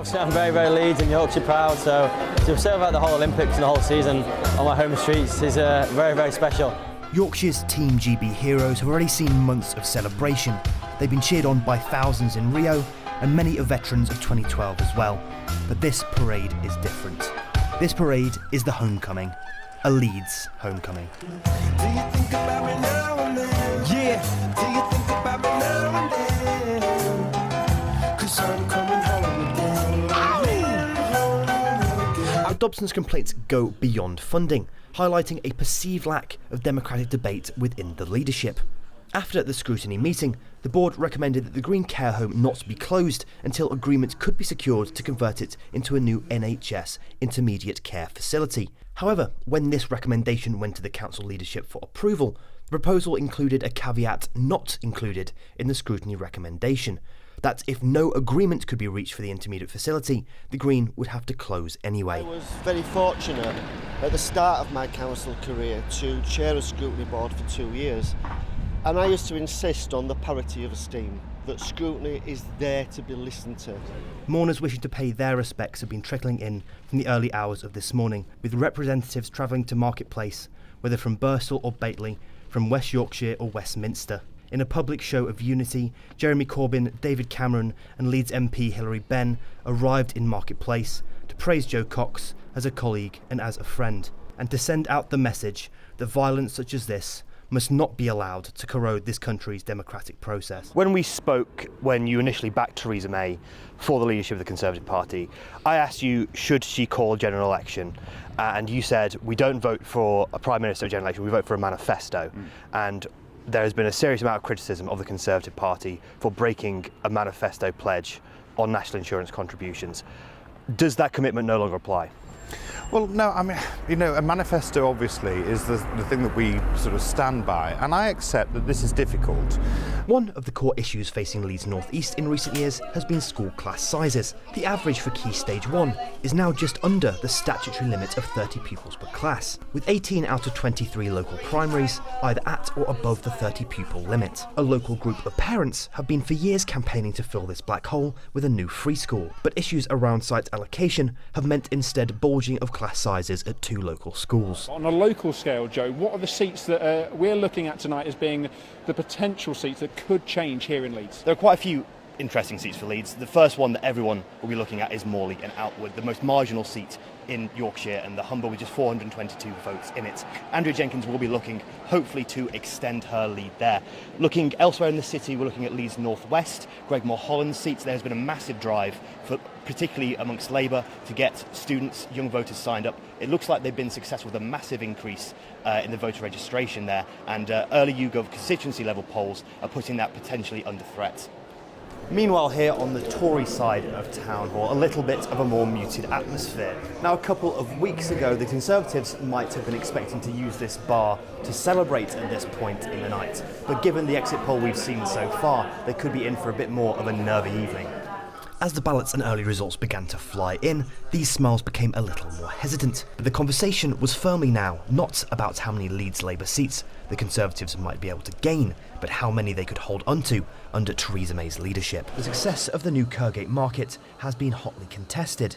Yorkshire, I'm very, very Leeds and Yorkshire proud, so to serve out the whole Olympics and the whole season on my home streets is very, very special. Yorkshire's Team GB heroes have already seen months of celebration. They've been cheered on by thousands in Rio and many are veterans of 2012 as well. But this parade is different. This parade is the homecoming, a Leeds homecoming. Do you think about me now and then? Yeah! Do you think about me now and then? 'Cause I'm coming home again. But Dobson's complaints go beyond funding, highlighting a perceived lack of democratic debate within the leadership. After the scrutiny meeting, the board recommended that the Green Care Home not be closed until agreement could be secured to convert it into a new NHS intermediate care facility. However, when this recommendation went to the council leadership for approval, the proposal included a caveat not included in the scrutiny recommendation, that if no agreement could be reached for the intermediate facility, the Green would have to close anyway. I was very fortunate at the start of my council career to chair a scrutiny board for 2 years. And I used to insist on the parity of esteem, that scrutiny is there to be listened to. Mourners wishing to pay their respects have been trickling in from the early hours of this morning, with representatives travelling to Marketplace, whether from Birstall or Bateley, from West Yorkshire or Westminster. In a public show of unity, Jeremy Corbyn, David Cameron and Leeds MP Hilary Benn arrived in Marketplace to praise Jo Cox as a colleague and as a friend, and to send out the message that violence such as this must not be allowed to corrode this country's democratic process. When we spoke, when you initially backed Theresa May for the leadership of the Conservative Party, I asked you, should she call a general election? And you said, we don't vote for a Prime Minister general election, we vote for a manifesto. And there has been a serious amount of criticism of the Conservative Party for breaking a manifesto pledge on national insurance contributions. Does that commitment no longer apply? Well, no, I mean, you know, a manifesto obviously is the thing that we sort of stand by, and I accept that this is difficult. One of the core issues facing Leeds North East in recent years has been school class sizes. The average for Key Stage 1 is now just under the statutory limit of 30 pupils per class, with 18 out of 23 local primaries either at or above the 30 pupil limit. A local group of parents have been for years campaigning to fill this black hole with a new free school, but issues around site allocation have meant instead bulging of class sizes at 2 local schools. On a local scale, Joe, what are the seats that we're looking at tonight as being the potential seats that could change here in Leeds? There are quite a few interesting seats for Leeds. The first one that everyone will be looking at is Morley and Outwood, the most marginal seat in Yorkshire and the Humber with just 422 votes in it. Andrea Jenkins will be looking, hopefully, to extend her lead there. Looking elsewhere in the city, we're looking at Leeds North West, Greg Mulholland's seats. There's been a massive drive, particularly amongst Labour, to get students, young voters signed up. It looks like they've been successful with a massive increase in the voter registration there, and early YouGov constituency level polls are putting that potentially under threat. Meanwhile, here on the Tory side of Town Hall, a little bit of a more muted atmosphere. Now, a couple of weeks ago, the Conservatives might have been expecting to use this bar to celebrate at this point in the night. But given the exit poll we've seen so far, they could be in for a bit more of a nervy evening. As the ballots and early results began to fly in, these smiles became a little more hesitant. But the conversation was firmly now not about how many Leeds Labour seats the Conservatives might be able to gain, but how many they could hold onto under Theresa May's leadership. The success of the new Kirkgate market has been hotly contested.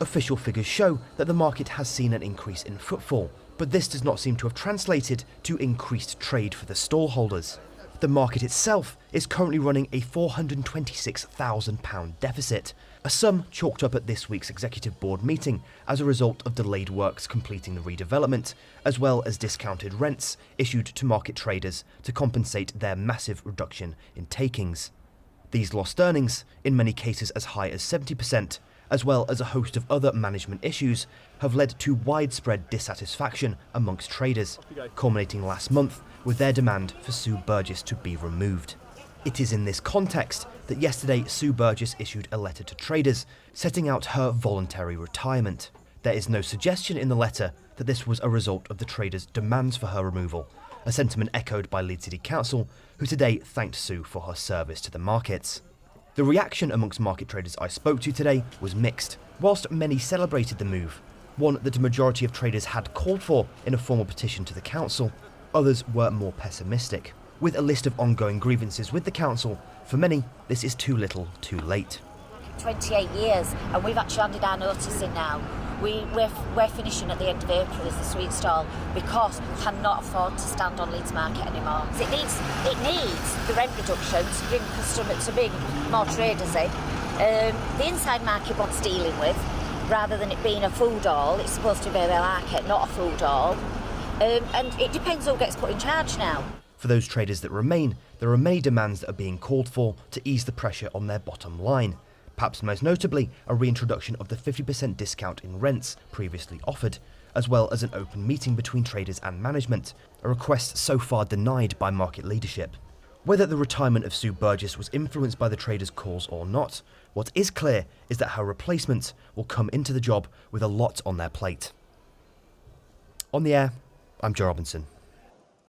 Official figures show that the market has seen an increase in footfall, but this does not seem to have translated to increased trade for the stallholders. The market itself is currently running a £426,000 deficit, a sum chalked up at this week's Executive Board meeting as a result of delayed works completing the redevelopment, as well as discounted rents issued to market traders to compensate their massive reduction in takings. These lost earnings, in many cases as high as 70%, as well as a host of other management issues, have led to widespread dissatisfaction amongst traders, culminating last month with their demand for Sue Burgess to be removed. It is in this context that yesterday Sue Burgess issued a letter to traders setting out her voluntary retirement. There is no suggestion in the letter that this was a result of the traders' demands for her removal, a sentiment echoed by Leeds City Council, who today thanked Sue for her service to the markets. The reaction amongst market traders I spoke to today was mixed. Whilst many celebrated the move, one that a majority of traders had called for in a formal petition to the council, others were more pessimistic. With a list of ongoing grievances with the council, for many, this is too little, too late. 28 years, and we've actually handed our notice in now. We're finishing at the end of April as the sweet stall because we cannot afford to stand on Leeds Market anymore. It needs the rent reduction to bring more traders in. The inside market wants dealing with, rather than it being a food hall. It's supposed to be a market, not a food hall. And it depends who gets put in charge now. For those traders that remain, there are many demands that are being called for to ease the pressure on their bottom line. Perhaps most notably, a reintroduction of the 50% discount in rents previously offered, as well as an open meeting between traders and management, a request so far denied by market leadership. Whether the retirement of Sue Burgess was influenced by the traders' calls or not, what is clear is that her replacement will come into the job with a lot on their plate. On the air, I'm Joerobinson.